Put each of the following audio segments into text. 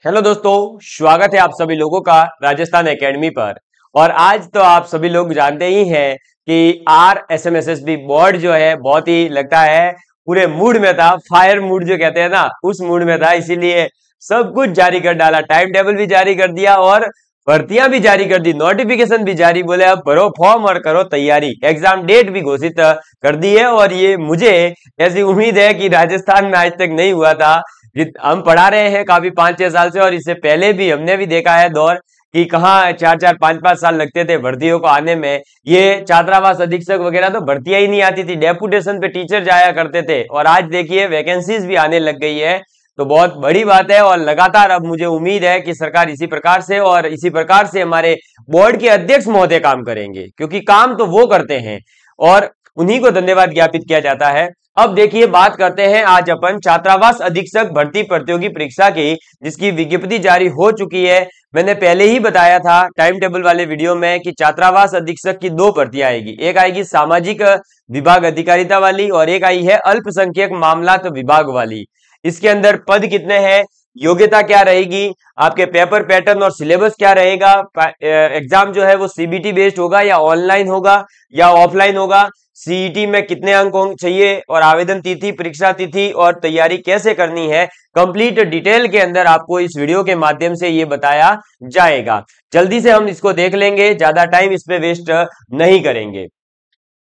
Hello दोस्तों, स्वागत है आप सभी लोगों का राजस्थान एकेडमी पर। और आज तो आप सभी लोग जानते ही हैं कि RSMSSB बोर्ड जो है बहुत ही लगता है पूरे मूड में था, फायर मूड जो कहते हैं ना, उस मूड में था। इसीलिए सब कुछ जारी कर डाला, टाइम टेबल भी जारी कर दिया और भर्तियां भी जारी कर दी, नोटिफिकेशन भी जारी। बोले अब भरो फॉर्म और करो तैयारी, एग्जाम डेट भी घोषित कर दी है। और ये मुझे ऐसी उम्मीद है कि राजस्थान में आज तक नहीं हुआ था। हम पढ़ा रहे हैं काफी 5-6 साल से, और इससे पहले भी हमने भी देखा है दौर कि कहाँ 4-4 5-5 साल लगते थे भर्तियों को आने में। ये छात्रावास अधीक्षक वगैरह तो भर्तियां ही नहीं आती थी, डेपुटेशन पे टीचर जाया करते थे। और आज देखिए वैकेंसीज भी आने लग गई है, तो बहुत बड़ी बात है। और लगातार अब मुझे उम्मीद है कि सरकार इसी प्रकार से हमारे बोर्ड के अध्यक्ष महोदय काम करेंगे, क्योंकि काम तो वो करते हैं और उन्हीं को धन्यवाद ज्ञापित किया जाता है। अब देखिए बात करते हैं आज अपन छात्रावास अधीक्षक भर्ती प्रतियोगी परीक्षा की, जिसकी विज्ञप्ति जारी हो चुकी है। मैंने पहले ही बताया था टाइम टेबल वाले वीडियो में कि छात्रावास अधीक्षक की 2 भर्तियां आएगी। एक आएगी सामाजिक विभाग अधिकारिता वाली और एक आई है अल्पसंख्यक मामलात विभाग वाली। इसके अंदर पद कितने हैं, योग्यता क्या रहेगी, आपके पेपर पैटर्न और सिलेबस क्या रहेगा, एग्जाम जो है वो सीबीटी बेस्ड होगा या ऑनलाइन होगा या ऑफलाइन होगा, सीईटी में कितने अंक चाहिए और आवेदन तिथि, परीक्षा तिथि और तैयारी कैसे करनी है, कंप्लीट डिटेल के अंदर आपको इस वीडियो के माध्यम से ये बताया जाएगा। जल्दी से हम इसको देख लेंगे, ज्यादा टाइम इस पे वेस्ट नहीं करेंगे।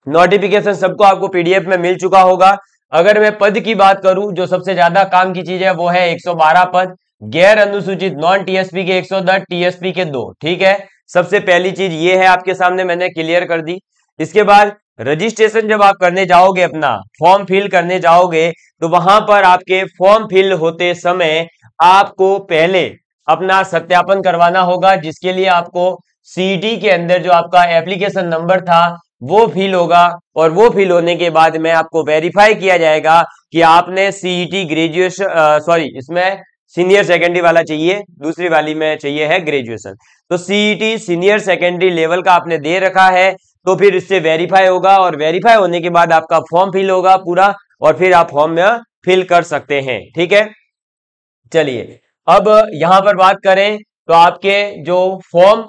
नोटिफिकेशन सबको आपको पीडीएफ में मिल चुका होगा। अगर मैं पद की बात करूं, जो सबसे ज्यादा काम की चीज है वो है 112 पद, गैर अनुसूचित नॉन टीएसपी के 110, टीएसपी के 2। ठीक है, सबसे पहली चीज ये है, आपके सामने मैंने क्लियर कर दी। इसके बाद रजिस्ट्रेशन जब आप करने जाओगे, अपना फॉर्म फिल करने जाओगे, तो वहां पर आपके फॉर्म फिल होते समय आपको पहले अपना सत्यापन करवाना होगा, जिसके लिए आपको सीईटी के अंदर जो आपका एप्लीकेशन नंबर था वो फिल होगा। और वो फिल होने के बाद में आपको वेरीफाई किया जाएगा कि आपने सीईटी ग्रेजुएशन, इसमें सीनियर सेकेंडरी वाला चाहिए, दूसरी वाली में चाहिए है ग्रेजुएशन। तो सीईटी सीनियर सेकेंडरी लेवल का आपने दे रखा है, तो फिर इससे वेरीफाई होगा और वेरीफाई होने के बाद आपका फॉर्म फिल होगा पूरा, और फिर आप फॉर्म में फिल कर सकते हैं। ठीक है, चलिए अब यहां पर बात करें तो आपके जो फॉर्म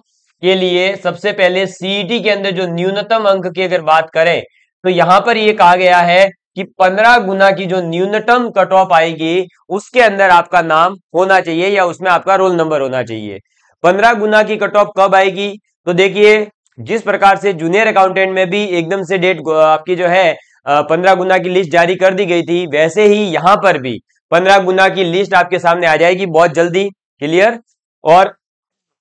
के लिए सबसे पहले सीईटी के अंदर जो न्यूनतम अंक की अगर बात करें, तो यहां पर ये कहा गया है कि 15 गुना की जो न्यूनतम कट ऑफ आएगी उसके अंदर आपका नाम होना चाहिए या उसमें आपका रोल नंबर होना चाहिए। 15 गुना की कट ऑफ कब आएगी, तो देखिए जिस प्रकार से जूनियर अकाउंटेंट में भी एकदम से डेट आपकी जो है 15 गुना की लिस्ट जारी कर दी गई थी, वैसे ही यहां पर भी 15 गुना की लिस्ट आपके सामने आ जाएगी बहुत जल्दी। क्लियर, और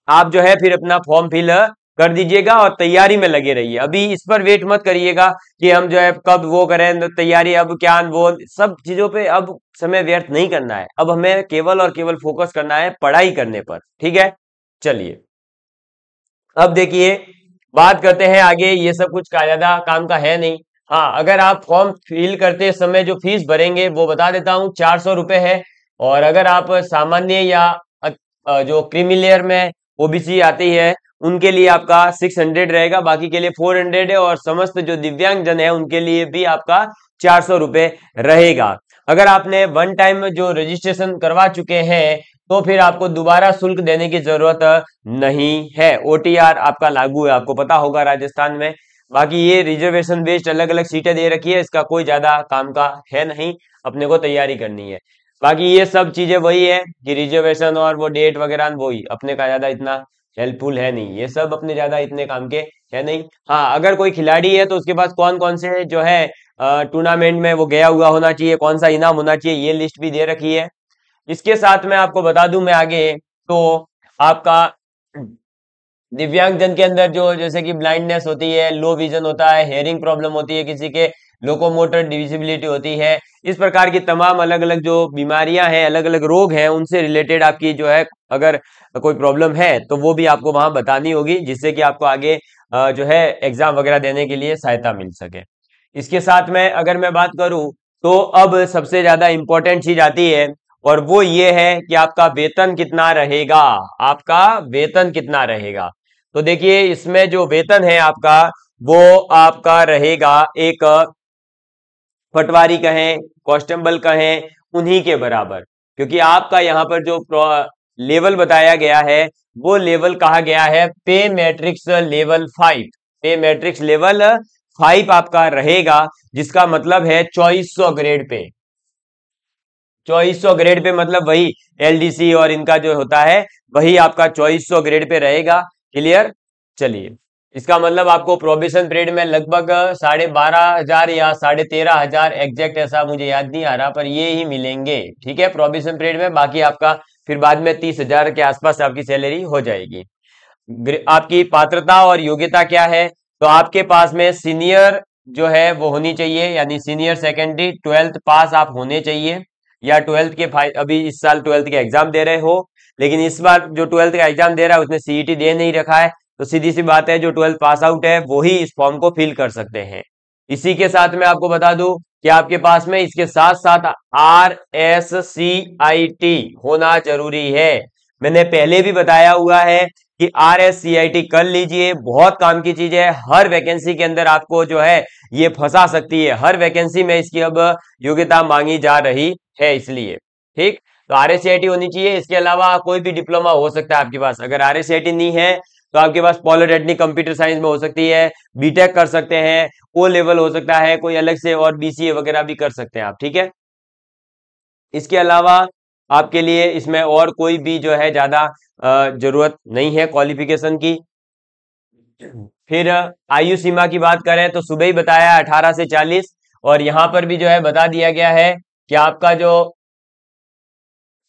आप जो है फिर अपना फॉर्म फिल कर दीजिएगा और तैयारी में लगे रहिए। अभी इस पर वेट मत करिएगा कि हम जो है कब वो करें तैयारी, अब क्या वो सब चीजों पे अब समय व्यर्थ नहीं करना है। अब हमें केवल और केवल फोकस करना है पढ़ाई करने पर। ठीक है, चलिए अब देखिए बात करते हैं आगे। ये सब कुछ का ज्यादा काम का है नहीं। हाँ, अगर आप फॉर्म फिल करते समय जो फीस भरेंगे वो बता देता हूँ, 400 रुपए है। और अगर आप सामान्य या जो क्रीमी लेयर में ओबीसी आती है उनके लिए आपका 600 रहेगा, बाकी के लिए 400 है। और समस्त जो दिव्यांग जन है उनके लिए भी आपका 400 रुपए रहेगा। अगर आपने वन टाइम जो रजिस्ट्रेशन करवा चुके हैं तो फिर आपको दोबारा शुल्क देने की जरूरत नहीं है। ओटीआर आपका लागू है, आपको पता होगा राजस्थान में। बाकी ये रिजर्वेशन बेस्ड अलग अलग सीटें दे रखी है, इसका कोई ज्यादा काम का है नहीं, अपने को तैयारी करनी है। बाकी ये सब चीजें वही है कि रिजर्वेशन और वो डेट वगैरह वही अपने का ज्यादा इतना हेल्पफुल है नहीं, ये सब अपने ज्यादा इतने काम के है नहीं। हाँ, अगर कोई खिलाड़ी है तो उसके पास कौन कौन से जो है टूर्नामेंट में वो गया हुआ होना चाहिए, कौन सा इनाम होना चाहिए, ये लिस्ट भी दे रखी है। इसके साथ में आपको बता दूं मैं आगे, तो आपका दिव्यांग जन के अंदर जो जैसे कि ब्लाइंडनेस होती है, लो विजन होता है, हेयरिंग प्रॉब्लम होती है, किसी के लोकोमोटर डिसेबिलिटी होती है, इस प्रकार की तमाम अलग अलग जो बीमारियां हैं, अलग अलग रोग हैं, उनसे रिलेटेड आपकी जो है अगर कोई प्रॉब्लम है तो वो भी आपको वहां बतानी होगी, जिससे कि आपको आगे जो है एग्जाम वगैरह देने के लिए सहायता मिल सके। इसके साथ में अगर मैं बात करूं तो अब सबसे ज्यादा इंपॉर्टेंट चीज आती है, और वो ये है कि आपका वेतन कितना रहेगा। आपका वेतन कितना रहेगा, तो देखिए इसमें जो वेतन है आपका वो आपका रहेगा एक पटवारी कहें, कांस्टेबल कहें, उन्हीं के बराबर। क्योंकि आपका यहाँ पर जो लेवल बताया गया है वो लेवल कहा गया है पे मैट्रिक्स लेवल 5। पे मैट्रिक्स लेवल 5 आपका रहेगा, जिसका मतलब है 2400 ग्रेड पे। 2400 ग्रेड पे मतलब वही एलडीसी और इनका जो होता है वही आपका 2400 ग्रेड पे रहेगा। क्लियर। चलिए, इसका मतलब आपको प्रोबेशन पीरियड में लगभग 12,500 या 13,500, एग्जैक्ट ऐसा मुझे याद नहीं आ रहा, पर ये ही मिलेंगे। ठीक है, प्रोबेशन पीरियड में। बाकी आपका फिर बाद में 30,000 के आसपास आपकी सैलरी हो जाएगी। आपकी पात्रता और योग्यता क्या है, तो आपके पास में सीनियर जो है वो होनी चाहिए, यानी सीनियर सेकेंडरी 12th पास आप होने चाहिए, या 12th के अभी इस साल 12th के एग्जाम दे रहे हो, लेकिन इस बार जो 12th का एग्जाम दे रहा है उसने सीईटी दे नहीं रखा है, तो सीधी सी बात है जो 12th पास आउट है वो ही इस फॉर्म को फिल कर सकते हैं। इसी के साथ में आपको बता दूं कि आपके पास में इसके साथ साथ RSCIT होना जरूरी है। मैंने पहले भी बताया हुआ है कि RSCIT कर लीजिए, बहुत काम की चीज है। हर वैकेंसी के अंदर आपको जो है ये फंसा सकती है, हर वैकेंसी में इसकी अब योग्यता मांगी जा रही है, इसलिए। ठीक, तो RSCIT होनी चाहिए। इसके अलावा कोई भी डिप्लोमा हो सकता है आपके पास। अगर RSCIT नहीं है तो आपके पास पॉलिटेक्निक कंप्यूटर साइंस में हो सकती है, बीटेक कर सकते हैं, ओ लेवल हो सकता है, कोई अलग से और BCA वगैरह भी कर सकते हैं आप। ठीक है, इसके अलावा आपके लिए इसमें और कोई भी जो है ज्यादा जरूरत नहीं है क्वालिफिकेशन की। फिर आयु सीमा की बात करें तो सुबह ही बताया 18 से 40, और यहां पर भी जो है बता दिया गया है कि आपका जो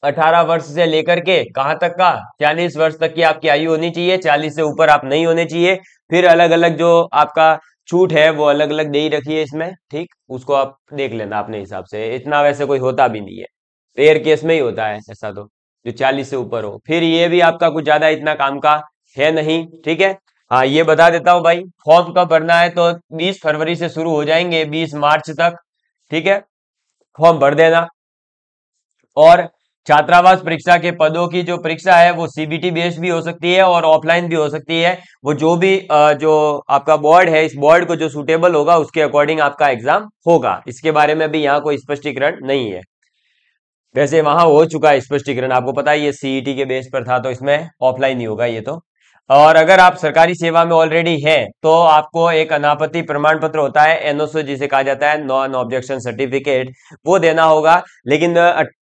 18 वर्ष से लेकर के कहां तक का 40 वर्ष तक की आपकी आयु होनी चाहिए, 40 से ऊपर आप नहीं होने चाहिए। फिर अलग अलग जो आपका छूट है वो अलग अलग दे ही रखी है इसमें। ठीक, उसको आप देख लेना अपने हिसाब से, इतना वैसे कोई होता भी नहीं है, रेयर केस में ही होता है ऐसा, तो जो 40 से ऊपर हो। फिर ये भी आपका कुछ ज्यादा इतना काम का है नहीं। ठीक है, हाँ ये बता देता हूँ भाई, फॉर्म कब भरना है तो 20 फरवरी से शुरू हो जाएंगे 20 मार्च तक। ठीक है, फॉर्म भर देना। और छात्रावास परीक्षा के पदों की जो परीक्षा है वो CBT बेस्ड भी हो सकती है और ऑफलाइन भी हो सकती है। वो जो भी जो आपका बोर्ड है, इस बोर्ड को जो सूटेबल होगा उसके अकॉर्डिंग आपका एग्जाम होगा। इसके बारे में भी यहाँ कोई स्पष्टीकरण नहीं है। वैसे वहां हो चुका है स्पष्टीकरण, आपको पता है, ये CET के बेस पर था, तो इसमें ऑफलाइन ही होगा ये तो। और अगर आप सरकारी सेवा में ऑलरेडी हैं तो आपको एक अनापत्ति प्रमाण पत्र होता है, NOC जिसे कहा जाता है, नॉन ऑब्जेक्शन सर्टिफिकेट, वो देना होगा। लेकिन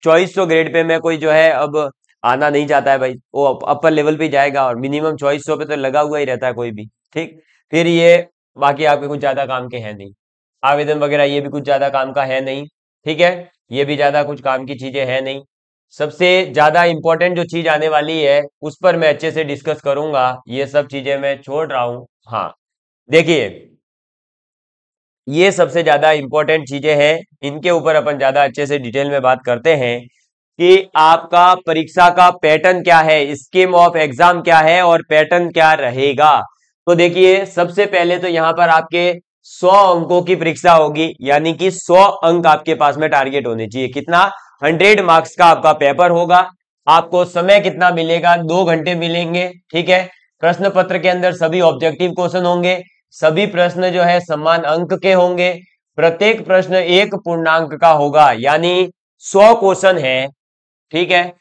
2400 ग्रेड पे में कोई जो है अब आना नहीं चाहता है भाई, वो अपर लेवल पे जाएगा, और मिनिमम 2400 पे तो लगा हुआ ही रहता है कोई भी। ठीक, फिर ये बाकी आपके कुछ ज्यादा काम के हैं नहीं, आवेदन वगैरह ये भी कुछ ज्यादा काम का है नहीं। ठीक है, ये भी ज्यादा कुछ काम की चीजें है नहीं। सबसे ज्यादा इंपॉर्टेंट जो चीज आने वाली है उस पर मैं अच्छे से डिस्कस करूंगा, ये सब चीजें मैं छोड़ रहा हूं। हाँ देखिए, ये सबसे ज्यादा इंपॉर्टेंट चीजें हैं, इनके ऊपर अपन ज्यादा अच्छे से डिटेल में बात करते हैं कि आपका परीक्षा का पैटर्न क्या है, स्कीम ऑफ एग्जाम क्या है और पैटर्न क्या रहेगा। तो देखिए, सबसे पहले तो यहाँ पर आपके 100 अंकों की परीक्षा होगी, यानी कि 100 अंक आपके पास में टारगेट होने चाहिए। कितना? 100 मार्क्स का आपका पेपर होगा। आपको समय कितना मिलेगा? 2 घंटे मिलेंगे। ठीक है, प्रश्न पत्र के अंदर सभी ऑब्जेक्टिव क्वेश्चन होंगे, सभी प्रश्न जो है समान अंक के होंगे, प्रत्येक प्रश्न एक पूर्णांक का होगा, यानी 100 क्वेश्चन है। ठीक है,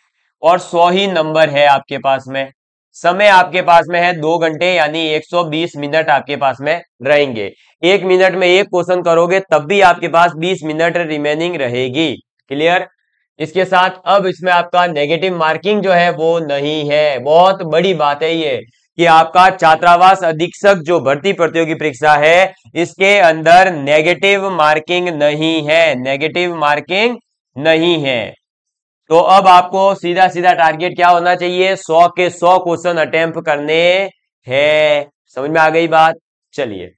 और 100 ही नंबर है आपके पास में। समय आपके पास में है 2 घंटे, यानी 120 मिनट आपके पास में रहेंगे। 1 मिनट में एक क्वेश्चन करोगे तब भी आपके पास 20 मिनट रिमेनिंग रहेगी। क्लियर। इसके साथ अब इसमें आपका नेगेटिव मार्किंग जो है वो नहीं है। बहुत बड़ी बात है ये कि आपका छात्रावास अधीक्षक जो भर्ती प्रतियोगी परीक्षा है इसके अंदर नेगेटिव मार्किंग नहीं है, नेगेटिव मार्किंग नहीं है। तो अब आपको सीधा सीधा टारगेट क्या होना चाहिए? 100 के 100 क्वेश्चन अटेम्प्ट करने हैं। समझ में आ गई बात? चलिए,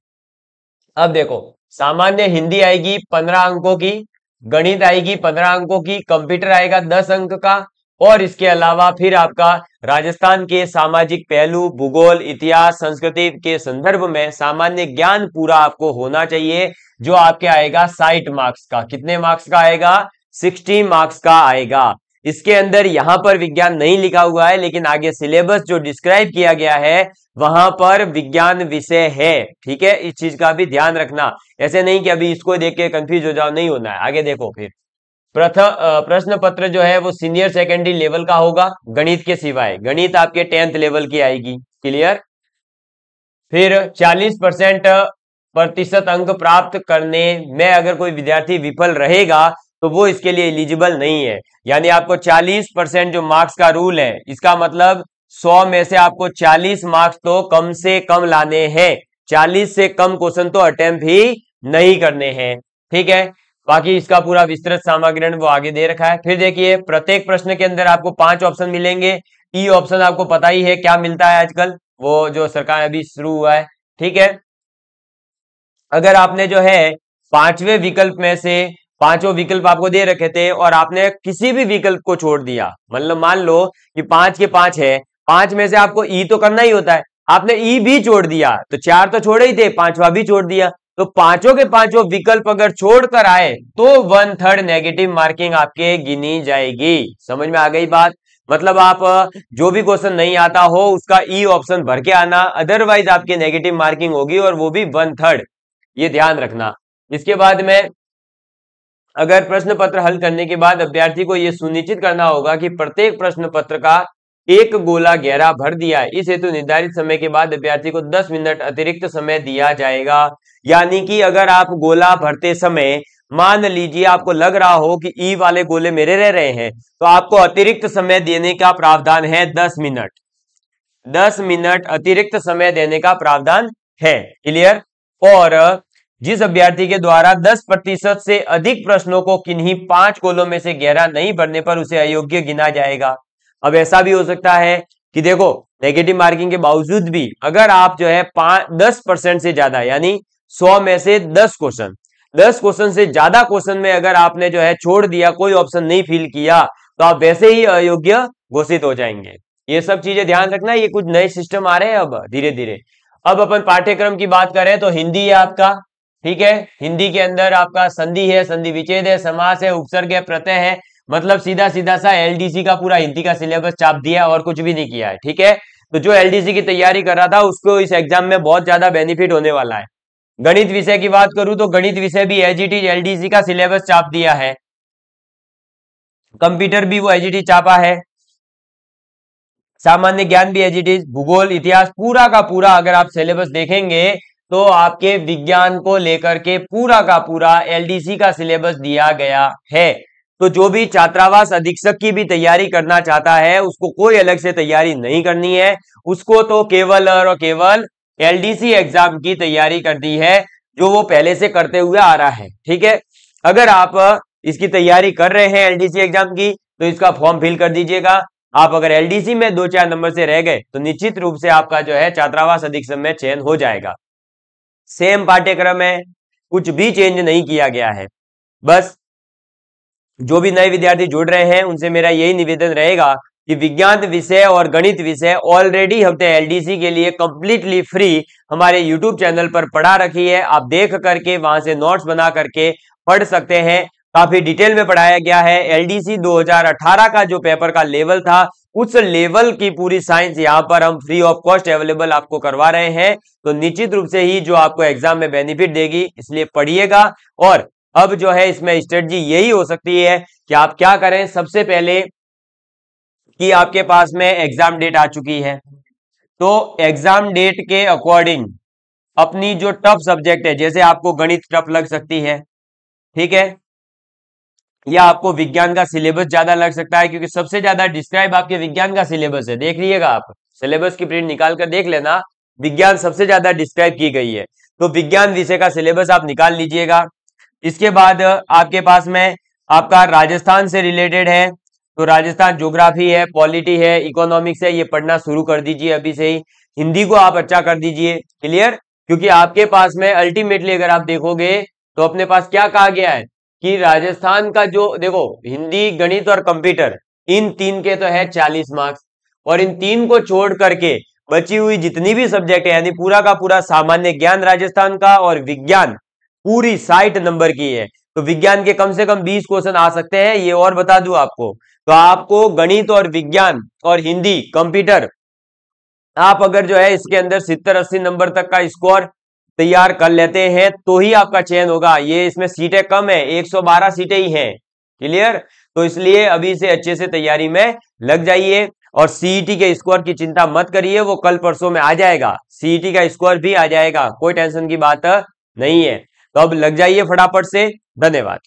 अब देखो, सामान्य हिंदी आएगी 15 अंकों की, गणित आएगी 15 अंकों की, कंप्यूटर आएगा 10 अंक का, और इसके अलावा फिर आपका राजस्थान के सामाजिक पहलू, भूगोल, इतिहास, संस्कृति के संदर्भ में सामान्य ज्ञान पूरा आपको होना चाहिए, जो आपके आएगा 60 मार्क्स का। कितने मार्क्स का आएगा? 60 मार्क्स का आएगा। इसके अंदर यहां पर विज्ञान नहीं लिखा हुआ है, लेकिन आगे सिलेबस जो डिस्क्राइब किया गया है वहां पर विज्ञान विषय है। ठीक है, इस चीज का भी ध्यान रखना, ऐसे नहीं कि अभी इसको देख के कंफ्यूज हो जाओ, नहीं होना है। आगे देखो फिर प्रश्न पत्र जो है वो सीनियर सेकेंडरी लेवल का होगा, गणित के सिवाय। गणित आपके 10th लेवल की आएगी। क्लियर। फिर 40% अंक प्राप्त करने में अगर कोई विद्यार्थी विफल रहेगा तो वो इसके लिए एलिजिबल नहीं है। यानी आपको 40% जो मार्क्स का रूल है, इसका मतलब 100 में से आपको 40 मार्क्स तो कम से कम लाने हैं। 40 से कम क्वेश्चन तो अटेम्प्ट ही नहीं करने हैं। ठीक है। बाकी इसका पूरा विस्तृत सामग्री वो आगे दे रखा है। फिर देखिए, प्रत्येक प्रश्न के अंदर आपको 5 ऑप्शन मिलेंगे। ई ऑप्शन आपको पता ही है क्या मिलता है आजकल, वो जो सरकार अभी शुरू हुआ है। ठीक है। अगर आपने जो है 5वें विकल्प में से 5 विकल्प आपको दे रखे थे और आपने किसी भी विकल्प को छोड़ दिया, मतलब मान लो कि 5 के 5 है, 5 में से आपको ई तो करना ही होता है, आपने ई भी छोड़ दिया तो 4 तो छोड़े ही थे, 5वां भी छोड़ दिया, तो 5 के 5 विकल्प अगर छोड़कर आए तो 1/3 नेगेटिव मार्किंग आपके गिनी जाएगी। समझ में आ गई बात। मतलब आप जो भी क्वेश्चन नहीं आता हो उसका ई ऑप्शन भर के आना, अदरवाइज आपकी नेगेटिव मार्किंग होगी और वो भी 1/3। ये ध्यान रखना। इसके बाद में अगर प्रश्न पत्र हल करने के बाद अभ्यर्थी को यह सुनिश्चित करना होगा कि प्रत्येक प्रश्न पत्र का एक गोला गहरा भर दिया है। इस हेतु निर्धारित समय के बाद अभ्यर्थी को 10 मिनट अतिरिक्त समय दिया जाएगा। यानी कि अगर आप गोला भरते समय मान लीजिए आपको लग रहा हो कि ई वाले गोले मेरे रह रहे हैं, तो आपको अतिरिक्त समय देने का प्रावधान है 10 मिनट। 10 मिनट अतिरिक्त समय देने का प्रावधान है। क्लियर। और जिस अभ्यर्थी के द्वारा 10% से अधिक प्रश्नों को किन्हीं 5 गोलों में से गहरा नहीं भरने पर उसे अयोग्य गिना जाएगा। अब ऐसा भी हो सकता है कि देखो, नेगेटिव मार्किंग के बावजूद भी अगर आप जो है 10% से ज्यादा, यानी 100 में से 10 क्वेश्चन से ज्यादा क्वेश्चन में अगर आपने जो है छोड़ दिया, कोई ऑप्शन नहीं फिल किया, तो आप वैसे ही अयोग्य घोषित हो जाएंगे। ये सब चीजें ध्यान रखना। ये कुछ नए सिस्टम आ रहे हैं अब धीरे धीरे। अब अपन पाठ्यक्रम की बात करें तो हिंदी है आपका। ठीक है। हिंदी के अंदर आपका संधि है, संधि विच्छेद है, समास है, उपसर्ग है, प्रत्यय है। मतलब सीधा सीधा सा एलडीसी का पूरा हिंदी का सिलेबस चाप दिया और कुछ भी नहीं किया है। ठीक है। तो जो एलडीसी की तैयारी कर रहा था उसको इस एग्जाम में बहुत ज्यादा बेनिफिट होने वाला है। गणित विषय की बात करूं तो गणित विषय भी एज इट इज एलडीसी का सिलेबस चाप दिया है। कंप्यूटर भी वो एज इट इज चापा है। सामान्य ज्ञान भी एज इट इज, भूगोल, इतिहास, पूरा का पूरा अगर आप सिलेबस देखेंगे तो आपके विज्ञान को लेकर के पूरा का पूरा एलडीसी का सिलेबस दिया गया है। तो जो भी छात्रावास अधीक्षक की भी तैयारी करना चाहता है उसको कोई अलग से तैयारी नहीं करनी है, उसको तो केवल और केवल एलडीसी एग्जाम की तैयारी करनी है जो वो पहले से करते हुए आ रहा है। ठीक है। अगर आप इसकी तैयारी कर रहे हैं एलडीसी एग्जाम की तो इसका फॉर्म फिल कर दीजिएगा। आप अगर एलडीसी में 2-4 नंबर से रह गए तो निश्चित रूप से आपका जो है छात्रावास अधीक्षक में चयन हो जाएगा। सेम पाठ्यक्रम है, कुछ भी चेंज नहीं किया गया है। बस जो भी नए विद्यार्थी जुड़ रहे हैं उनसे मेरा यही निवेदन रहेगा कि विज्ञान विषय और गणित विषय ऑलरेडी हमने एलडीसी के लिए कंप्लीटली फ्री हमारे यूट्यूब चैनल पर पढ़ा रखी है। आप देख करके वहां से नोट्स बना करके पढ़ सकते हैं। काफी डिटेल में पढ़ाया गया है। एलडीसी 2018 का जो पेपर का लेवल था उस लेवल की पूरी साइंस यहाँ पर हम फ्री ऑफ कॉस्ट अवेलेबल आपको करवा रहे हैं। तो निश्चित रूप से ही जो आपको एग्जाम में बेनिफिट देगी, इसलिए पढ़िएगा। और अब जो है इसमें स्ट्रेटजी यही हो सकती है कि आप क्या करें, सबसे पहले कि आपके पास में एग्जाम डेट आ चुकी है, तो एग्जाम डेट के अकॉर्डिंग अपनी जो टफ सब्जेक्ट है, जैसे आपको गणित टफ लग सकती है, ठीक है, या आपको विज्ञान का सिलेबस ज्यादा लग सकता है क्योंकि सबसे ज्यादा डिस्क्राइब आपके विज्ञान का सिलेबस है। देख लीजिएगा, आप सिलेबस की प्रिंट निकाल कर देख लेना, विज्ञान सबसे ज्यादा डिस्क्राइब की गई है। तो विज्ञान विषय का सिलेबस आप निकाल लीजिएगा। इसके बाद आपके पास में आपका राजस्थान से रिलेटेड है, तो राजस्थान ज्योग्राफी है, पॉलिटी है, इकोनॉमिक्स है, ये पढ़ना शुरू कर दीजिए अभी से ही। हिंदी को आप अच्छा कर दीजिए। क्लियर। क्योंकि आपके पास में अल्टीमेटली अगर आप देखोगे तो अपने पास क्या कहा गया है कि राजस्थान का जो देखो, हिंदी, गणित और कंप्यूटर, इन 3 के तो है 40 मार्क्स, और इन 3 को छोड़ करके बची हुई जितनी भी सब्जेक्ट है, यानी पूरा का पूरा सामान्य ज्ञान राजस्थान का और विज्ञान पूरी 60 नंबर की है। तो विज्ञान के कम से कम 20 क्वेश्चन आ सकते हैं, ये और बता दूं आपको। तो आपको गणित और विज्ञान और हिंदी, कंप्यूटर, आप अगर जो है इसके अंदर 70-80 नंबर तक का स्कोर तैयार कर लेते हैं तो ही आपका चयन होगा। ये इसमें सीटें कम है, 112 सीटें ही हैं। क्लियर। तो इसलिए अभी से अच्छे से तैयारी में लग जाइए और सीईटी के स्कोर की चिंता मत करिए, वो कल परसों में आ जाएगा, सीईटी का स्कोर भी आ जाएगा, कोई टेंशन की बात नहीं है। तो अब लग जाइए फटाफट से। धन्यवाद।